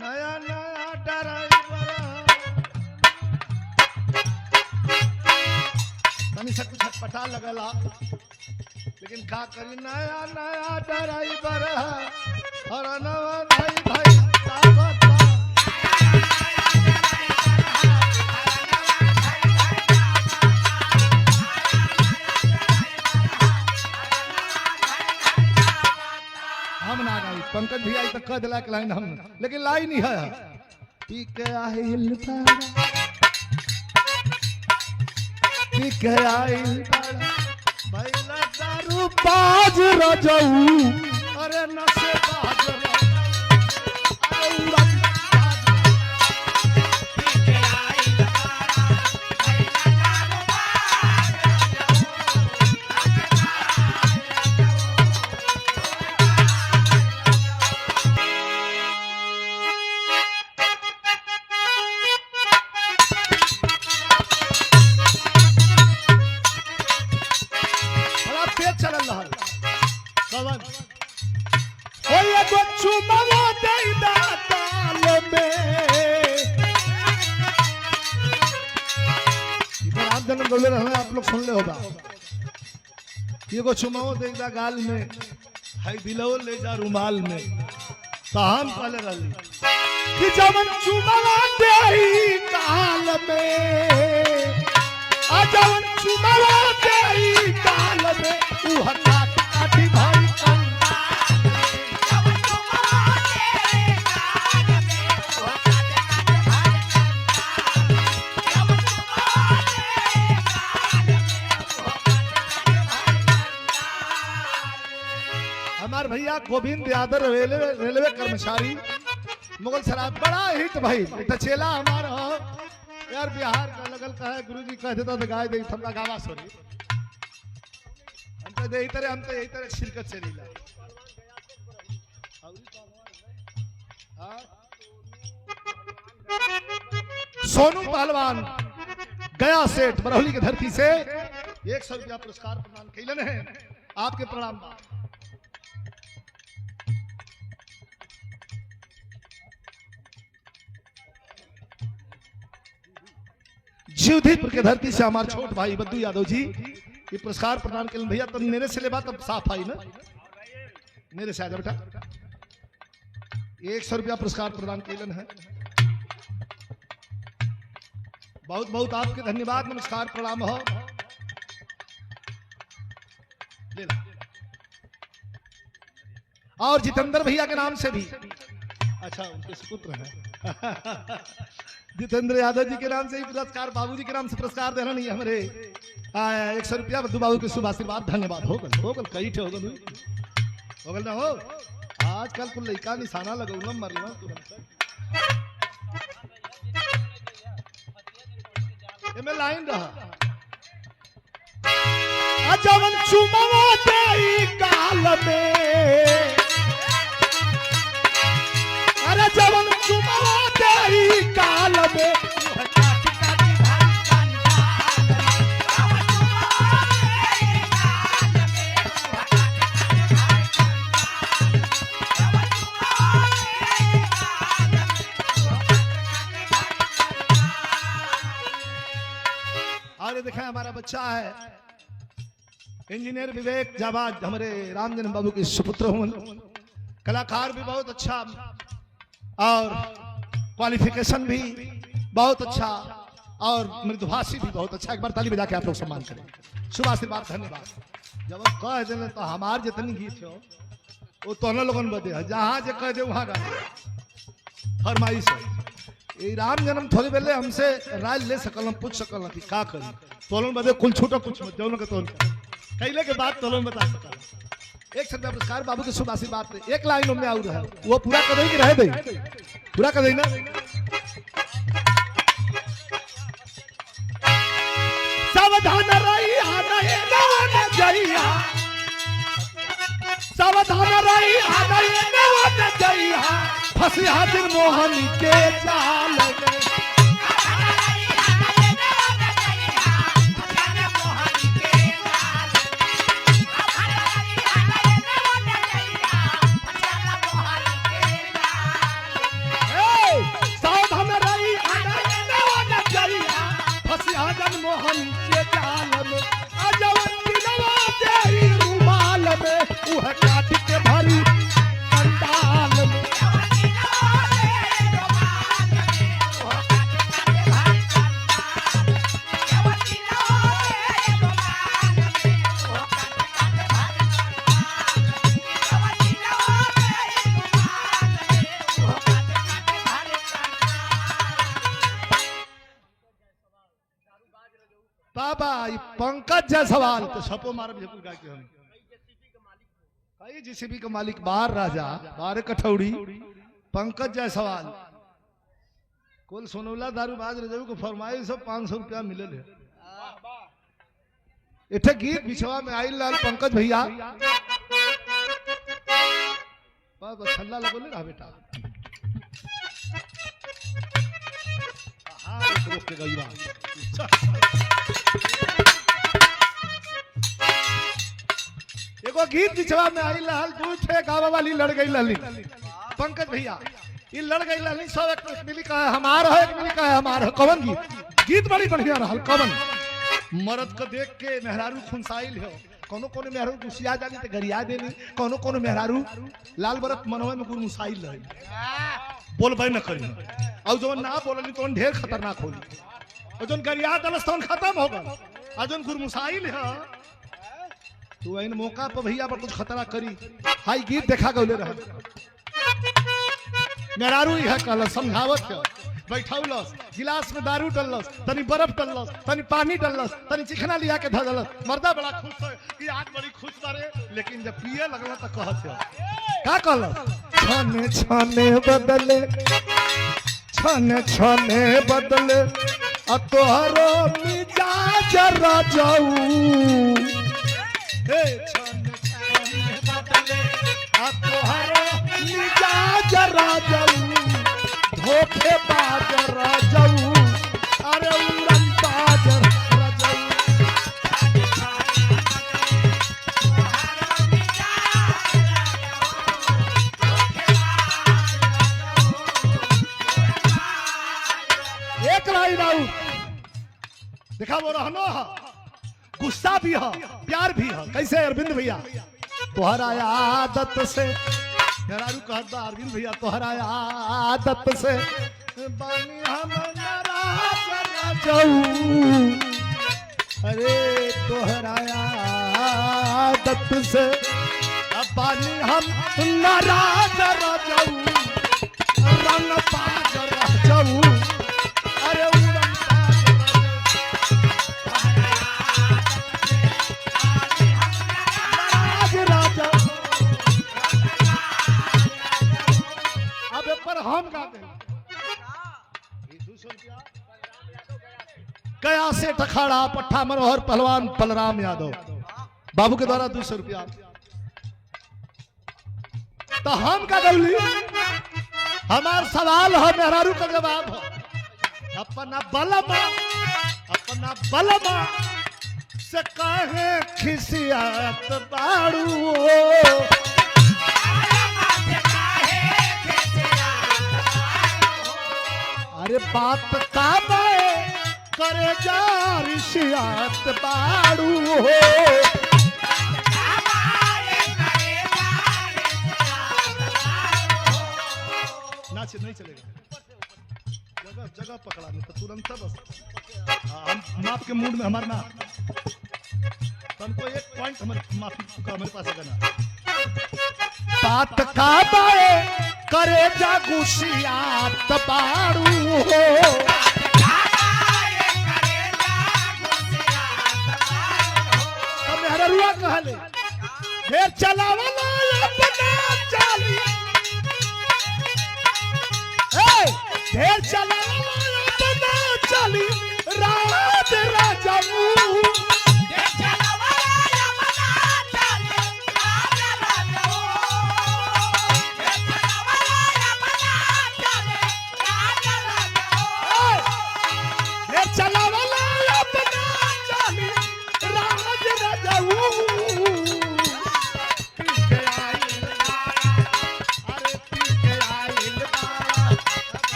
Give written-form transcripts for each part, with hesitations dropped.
नया नया ड्राइवर तनी से कुछ पटा लगला लेकिन का करी नया नया ड्राइवर और नवा भाई भाई ताकत हम ना गाई पंकज भी आई तक कह दिला के लाइन हम लेकिन लाइन ही है ठीक आइल ठीक आइल भैला दारू बाज रजऊ अरे नशे बाज आप लोग सुन ले होगा ये को चुमाओ देखदा गाल में हाई दिलो ले जा रुमाल में तो हम पहले रही कि जवन चुमावा देही गाल में आ जवन चुमावा देही गाल में उ हटा काठी भाई हमार भैया गोविंद यादव रेलवे कर्मचारी मुगल शराब बड़ा हिट भाई तो चेला हमारा यार बिहार का लगल का है गुरुजी कह देता तो गाय दे थमका गावा सॉरी हम तो यही तरह शिरकत से लीला सोनू पहलवान गया सेठ बरौली की धरती से 100 रुपया पुरस्कार प्रदान कैलन है आपके प्रणाम जीवधीपुर के धरती से हमारे छोट भाई बद्दू यादव जी ये पुरस्कार प्रदान के लिए भैया तुम मेरे से ले बात अब साफ आई ना मेरे से आजा बेटा 100 रुपया पुरस्कार प्रदान केलन है बहुत बहुत आपके धन्यवाद नमस्कार प्रणाम हो ले ला। और जितेंद्र भैया के नाम से भी अच्छा उनके सुपुत्र हैं जितेंद्र यादव जी के नाम से ही पुरस्कार बाबूजी के नाम से पुरस्कार देना नहीं हमारे 100 रुपया बद्दू बाबू के शुभ आशीर्वाद धन्यवाद होगल कई ठे होगल ना हो आजकल कुल लड़का निशाना लगौलम मरना तुरंत में लाइन रहा जवन चुमावा देई गाल में अरे जवन चुमावा देई गाल में और देखा हमारा बच्चा है इंजीनियर विवेक जाबाज हमारे रामजन बाबू के सुपुत्र हूं कलाकार भी बहुत अच्छा और क्वालिफिकेशन भी बहुत अच्छा और मृदुभाषी भी बहुत अच्छा एक बार ताली बजा के आप लोग सम्मान करें शुभ आशीर्वाद धन्यवाद जब हम कह देने तो हमार जितनी गीत हो वो तो लोगन बदे है जहां जो कह दे वहां गा फरमाइश है ये राम जन्म थोड़ी बेले हमसे राय ले सकल हम पूछ सकल कि का करी तोलन बदे कुल छूटा कुछ मत जौन के तोन कैले के बाद तोलन बता सकल एक शब्द पुरस्कार बाबू के शुभ आशीर्वाद पे एक लाइन में आउर है वो पूरा कर दे कि रह दे पूरा कर दे ना सावधान रही आने न जइया सावधान रही आने न जइया फंसी हाजिर मोहन के जाल में ये पंकज जायसवाल तो छपो मारब जकुल का के हम कई जेसीबी के मालिक बाहर राजा बाहर कठौड़ी पंकज जायसवाल कुल सोनौला दारूबाज रजऊ को फरमाइश 500 रुपया मिलल है इठे गीत बिछवा में आई लाल पंकज भैया बस छल्ला लगोले रहा बेटा हाँ रोक के गई एगो गीत बिछवा में आई लाल दू छे गावा वाली लड़ गई लाली पंकज भैया ये लड़ गई लाली सब एक मिली का हमार है एक मिली का हमार है कवन गीत बड़ी बढ़िया रहल कवन मर्द को देख के मेहरारू खुनसाइल हो कोनो कोनो मेहरारू गुस्सिया जानी तो गरिया देनी कोनो कोनो मेहरारू लाल बरत मनवा में गुरमुसाइल रही बोलबे न करी और जो ना बोलली तो ढेर खतरनाक होली और जो गरिया दलस तो खत्म हो गल और जो गुरमुसाइल है तो इन मौका पर भैया पर कुछ खतरा करी हाई गीत देखा गौले रह मेहरारू है कल समझावत है बैठौलस गिलास में दारू डललस तनी बर्फ डललस तनी पानी डललस तनी चिकना लिया के धरलस मर्दा बड़ा खुश है कि आज बड़ी खुश बारे लेकिन जब पिए लगला तो कहत है का कहलस छने छने बदले छने छने बदले आ तोहरो मिजाज राजाऊ हे छने छने बदले आ तोहरो मिजाज राजाऊ धोखे बाज राजाऊ अरे उड़न बाज राजाऊ एक लाई राऊ देखा वो रहनो है गुस्सा भी है प्यार भी है कैसे अरविंद भैया तोहरा आदत से मेहरारू कहता अरविंद भैया तोहरा आदत से बानी हम नाराज राजाऊ अरे तोहरा आदत से बानी हम नाराज राजाऊ रंग बाज राजाऊ अरे उड़न बाज राजा पर हम गाते गया से टखाड़ा पट्टा मनोहर पहलवान बलराम यादव बाबू के द्वारा 200 रुपया तो हम का गौली हमार सवाल है मेहरारू का जवाब है अपना बलमा से काहे खिसियात बाड़ू अरे बात का करे जा रिशियात बाड़ू हो नाच नहीं चलेगा जगह जगह पकड़ा नहीं तो तुरंत बस हम माफ के मूड में हमारे ना हमको एक पॉइंट हमारे माफी का हमारे पास है ना बात का करे जा गुसियात बाड़ू हो मेहरुआ कहले ढेर चलावला अपना चाली ढेर चलावला अपना चाली राज राजाऊ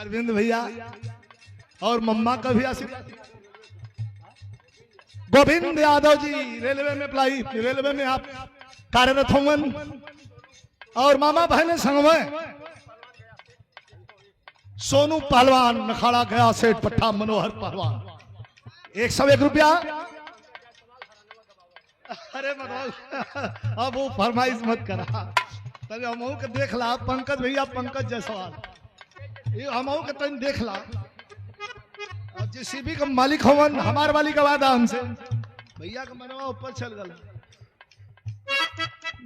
अरविंद भैया और मम्मा का भी आशीर्वाद। गोविंद यादव जी रेलवे में अप्लाई, रेलवे में आप कार्यरत होंगे। और मामा बहने संग में सोनू पहलवान नखाड़ा गया सेठ पट्टा मनोहर पहलवान 101 रुपया। अरे बताओ अब वो फरमाइश मत करा, तभी हम के देख ला पंकज भैया, पंकज जायसवाल ये हम के तन देख ला। जेसीबी का मालिक होवन हमार वाली का वादा हमसे, भैया का मनवा ऊपर चल गया।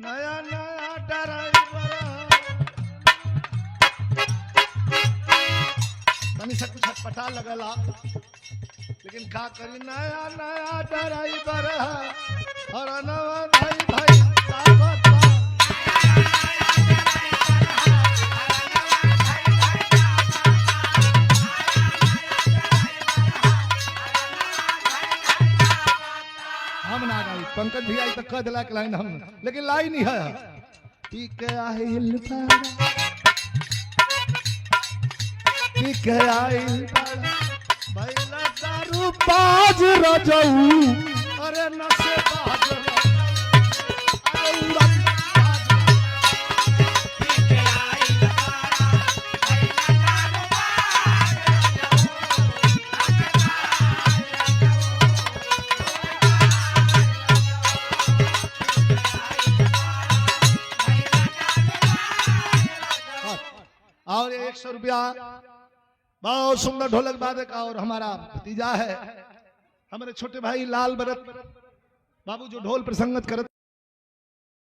नया नया ड्राइवर तनी से कुछ पता लगला, लेकिन का करी नया नया ड्राइवर और नवा भाई भाई साहब हम ना गई। पंकज भैया तक कह दिला के लाइन हम, लेकिन लाइन ही है पी के आइल पी के आइल भैला दारू बाज रजऊ, अरे नशे बाज अरे उड़न पी के आइल और 100 रुपया बहुत सुंदर ढोलक वादक और हमारा भतीजा है हमारे छोटे भाई लाल भरत बाबू जो ढोल प्रसंगत करते